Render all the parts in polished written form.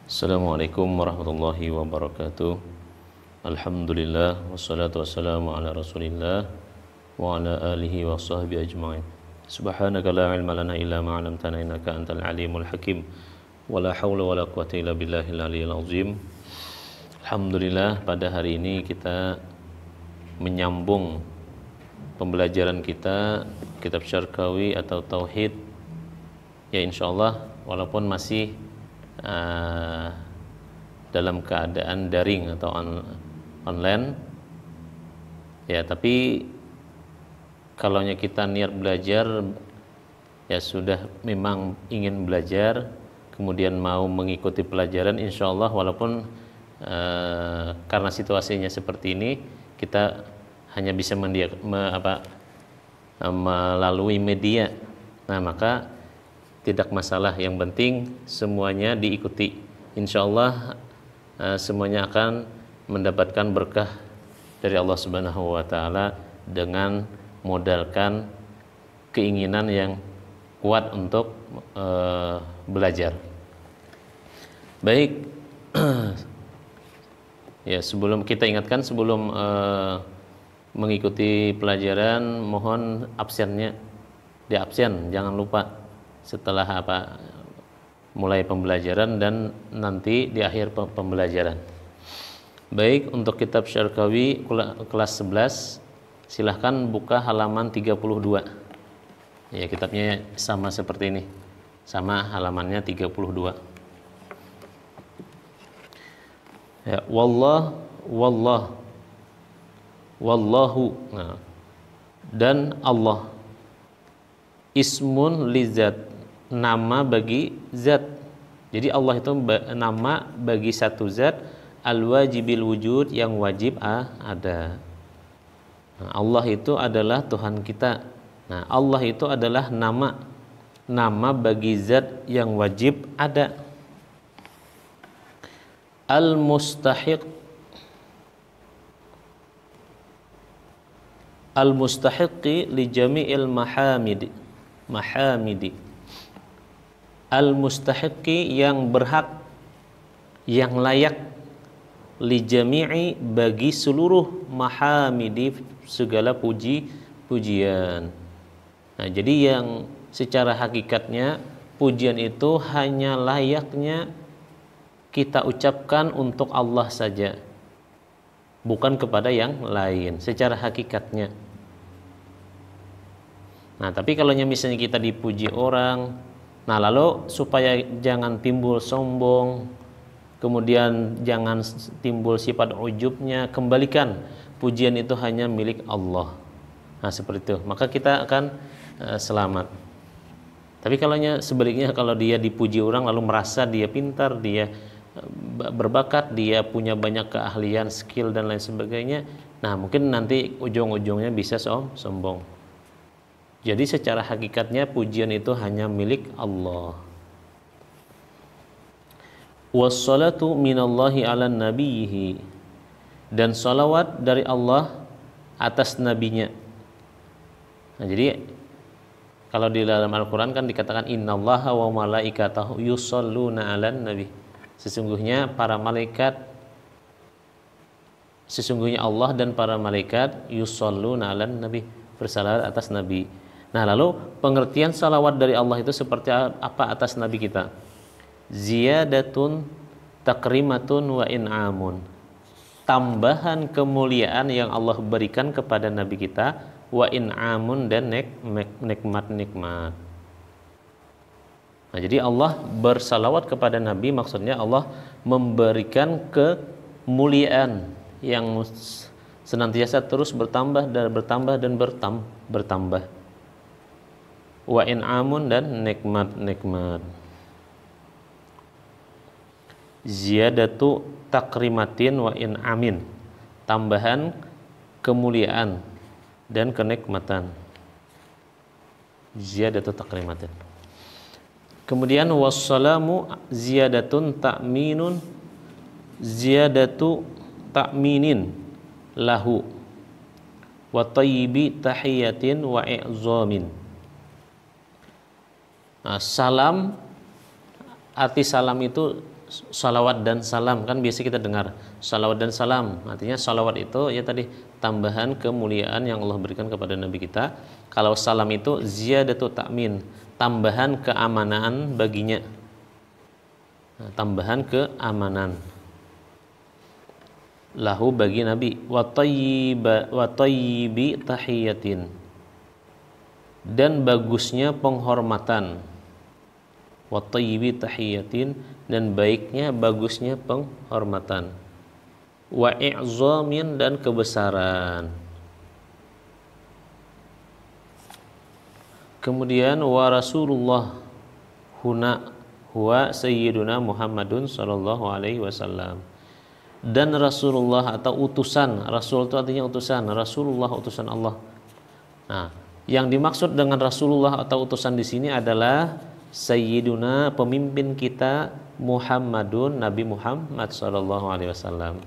Assalamualaikum warahmatullahi wabarakatuh. Alhamdulillah wassalatu wassalamu ala Rasulillah wa ala alihi wa sahbihi ajma'in. Subhanaka la ilma lana illa ma 'allamtana innaka antal alimul hakim. Wala haula wala quwwata illa billahil aliyyil azim. Alhamdulillah, pada hari ini kita menyambung pembelajaran kita kitab Syarqawi atau Tauhid. Ya insyaallah walaupun masih dalam keadaan daring atau online ya, tapi kalau kita niat belajar ya sudah memang ingin belajar kemudian mau mengikuti pelajaran, insyaallah walaupun karena situasinya seperti ini kita hanya bisa melalui media. Nah maka tidak masalah, yang penting semuanya diikuti. Insyaallah semuanya akan mendapatkan berkah dari Allah Subhanahu wa taala dengan modalkan keinginan yang kuat untuk belajar. Baik. Ya, sebelum kita ingatkan, sebelum mengikuti pelajaran, mohon absennya di absen, jangan lupa setelah mulai pembelajaran dan nanti di akhir pembelajaran. Baik, untuk kitab Syarqawi kelas 11 silahkan buka halaman 32. Ya, kitabnya sama seperti ini. Sama halamannya 32. Ya, wallahu. Nah, dan Allah. Ismun lizat, nama bagi zat. Jadi Allah itu nama bagi satu zat, al-wajibil wujud, yang wajib ada. Nah, Allah itu adalah Tuhan kita. Nah, Allah itu adalah nama bagi zat yang wajib ada. Al-mustahiqi li jami'il mahamidi. Al-mustahiqi, yang berhak, yang layak, li jami'i, bagi seluruh, mahamidi, segala pujian. Nah, jadi yang secara hakikatnya pujian itu hanya layaknya kita ucapkan untuk Allah saja, bukan kepada yang lain secara hakikatnya. Nah, tapi kalau misalnya kita dipuji orang, nah lalu supaya jangan timbul sombong, kemudian jangan timbul sifat ujubnya, kembalikan pujian itu hanya milik Allah. Nah, seperti itu, maka kita akan selamat. Tapi kalau sebaliknya, kalau dia dipuji orang lalu merasa dia pintar, dia berbakat, dia punya banyak keahlian, skill dan lain sebagainya, nah mungkin nanti ujung-ujungnya bisa sombong. Jadi secara hakikatnya pujian itu hanya milik Allah. Wassalatu minallahi ala nabiyhi, dan salawat dari Allah atas nabinya. Nah, jadi kalau di dalam Al-Quran kan dikatakan innallaha wa malaikatahu yusholluna 'alan nabi. Sesungguhnya Allah dan para malaikat yusholluna 'alan nabi, bersalawat atas nabi. Nah, lalu pengertian salawat dari Allah itu seperti apa atas nabi kita? Ziyadatun takrimatun wa in'amun, tambahan kemuliaan yang Allah berikan kepada nabi kita, wa in'amun, dan nikmat-nikmat. Nah, jadi Allah bersalawat kepada nabi, maksudnya Allah memberikan kemuliaan yang senantiasa terus bertambah dan bertambah. Wa in'amun, dan nikmat-nikmat. Ziyadatu takrimatin wa in'amin, tambahan kemuliaan dan kenikmatan. Ziyadatu takrimatin. Kemudian wassalamu ziyadatun ta'minun, ziyadatu ta'minin lahu wa tayyibi tahiyatin wa i'zamin. Nah, salam, arti salam itu salawat dan salam, kan biasa kita dengar salawat dan salam, artinya salawat itu ya tadi tambahan kemuliaan yang Allah berikan kepada Nabi kita. Kalau salam itu ziyadatu ta'min, tambahan keamanan baginya. Nah, tambahan keamanan lahu bagi Nabi. Wa tayyibi tahiyatin, dan bagusnya penghormatan. Wa tayyibi tahiyatin, dan baiknya bagusnya penghormatan. Wa i'zamin, dan kebesaran. Kemudian wa Rasulullah huna huwa sayyiduna Muhammadun sallallahu alaihi wasallam. Dan Rasulullah atau utusan, Rasul itu artinya utusan, Rasulullah utusan Allah. Nah, yang dimaksud dengan Rasulullah atau utusan di sini adalah sayyiduna, pemimpin kita, Muhammadun, Nabi Muhammad sallallahu alaihi wasallam.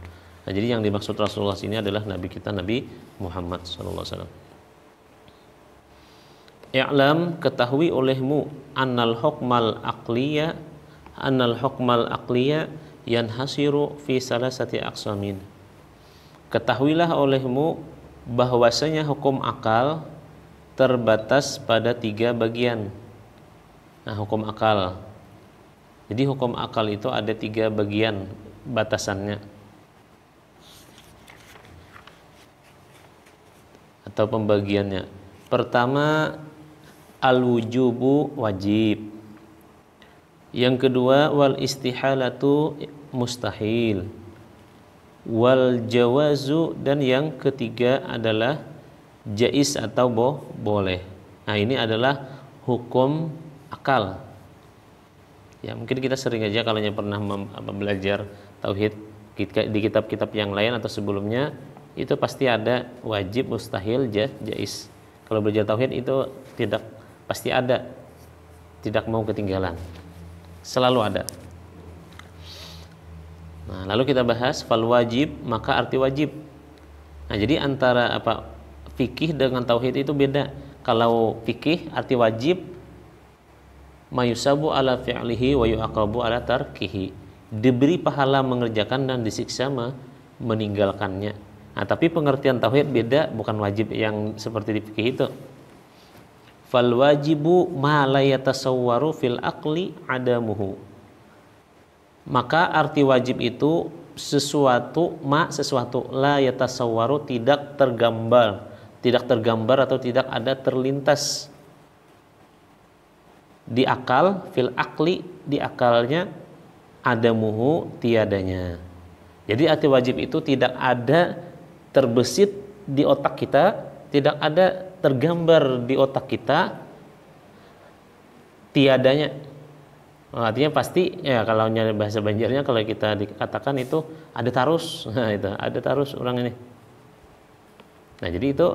Nah, jadi yang dimaksud Rasulullah sini adalah Nabi kita, Nabi Muhammad sallallahu alaihi wasallam. I'lam, ketahui olehmu, annal hukmal aqliya yanhasiru fi salasati aqsamin. Ketahuilah olehmu bahwasanya hukum akal terbatas pada 3 bagian. Nah, hukum akal. Jadi hukum akal itu ada 3 bagian batasannya atau pembagiannya. Pertama, al-wujubu, wajib. Yang kedua, wal istihalatu, mustahil. Wal jawazu, dan yang ketiga adalah jaiz atau boleh. Nah, ini adalah hukum akal. Ya, mungkin kita sering aja kalau pernah belajar tauhid di kitab-kitab yang lain atau sebelumnya, itu pasti ada wajib, mustahil, jaiz. Kalau belajar tauhid itu tidak pasti ada, tidak mau ketinggalan, selalu ada. Nah, lalu kita bahas fal wajib, maka arti wajib. Nah, jadi antara fikih dengan tauhid itu beda. Kalau fikih arti wajib, mayusabu ala fi'lihi wa yu'aqabu ala tarkihi, diberi pahala mengerjakan dan disiksa meninggalkannya. Nah, tapi pengertian tauhid beda, bukan wajib yang seperti di fikih itu. Fal wajibu ma la yatasawwaru fil aqli adamuhu. Maka arti wajib itu sesuatu la yatasawwaru, tidak tergambar atau tidak ada terlintas di akal, fil aqli, di akalnya, adamuhu, tiadanya. Jadi arti wajib itu tidak ada terbesit di otak kita, tidak ada tergambar di otak kita, tiadanya. Artinya pasti ya, kalau nyari bahasa Banjarnya kalau kita dikatakan itu ada tarus. Nah, itu ada tarus orang ini. Nah, jadi itu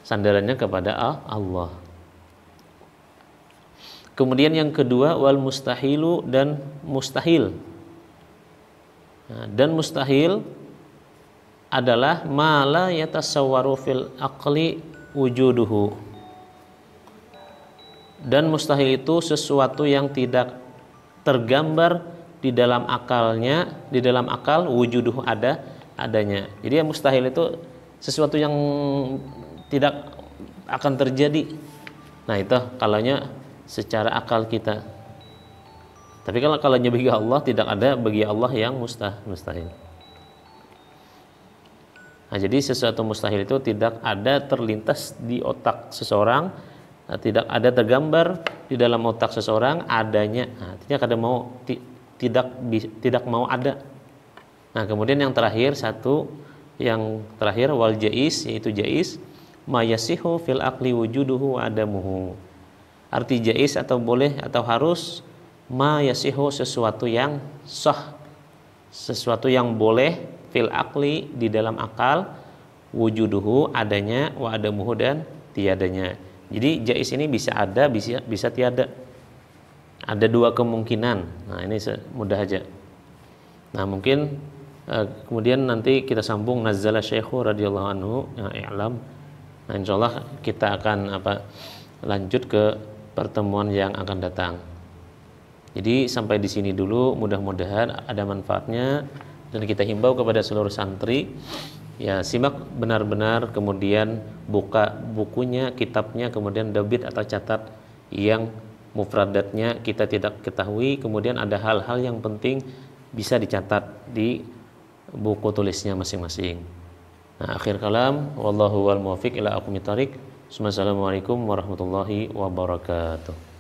sandarannya kepada Allah. Kemudian yang kedua, wal mustahilu, dan mustahil. Nah, dan mustahil adalah ma la yatasawwaru fil aqli wujuduhu. Dan mustahil itu sesuatu yang tidak tergambar di dalam akalnya, di dalam akal, wujuduhu, adanya. Jadi yang mustahil itu sesuatu yang tidak akan terjadi. Nah, itu kalaunya secara akal kita. Tapi kalau bagi Allah, tidak ada bagi Allah yang mustahil. Nah, jadi sesuatu mustahil itu tidak ada terlintas di otak seseorang, tidak ada tergambar di dalam otak seseorang adanya. Nah, artinya kadang mau tidak mau ada. Nah, kemudian yang terakhir wal jaiz, yaitu jaiz mayasihu fil aqli wujuduhu wa adamuhu. Arti jaiz atau boleh atau harus, mayasihu, sesuatu yang sah, sesuatu yang boleh, fil aqli, di dalam akal, wujuduhu, adanya, wa adamuhu, dan tiadanya. Jadi jaiz ini bisa ada, bisa tiada. Ada 2 kemungkinan. Nah, ini mudah aja. Nah, mungkin kemudian nanti kita sambung nazzala syekhu radhiyallahu anhu, i'lam. Nah, insyaallah kita akan lanjut ke pertemuan yang akan datang. Jadi sampai di sini dulu, mudah-mudahan ada manfaatnya, dan kita himbau kepada seluruh santri ya, simak benar-benar, kemudian buka bukunya, kitabnya, kemudian debit atau catat yang mufradatnya kita tidak ketahui, kemudian ada hal-hal yang penting bisa dicatat di buku tulisnya masing-masing. Nah, akhir kalam, wallahu wal muwaffiq ila aqwamit thoriq. Assalamualaikum warahmatullahi wabarakatuh.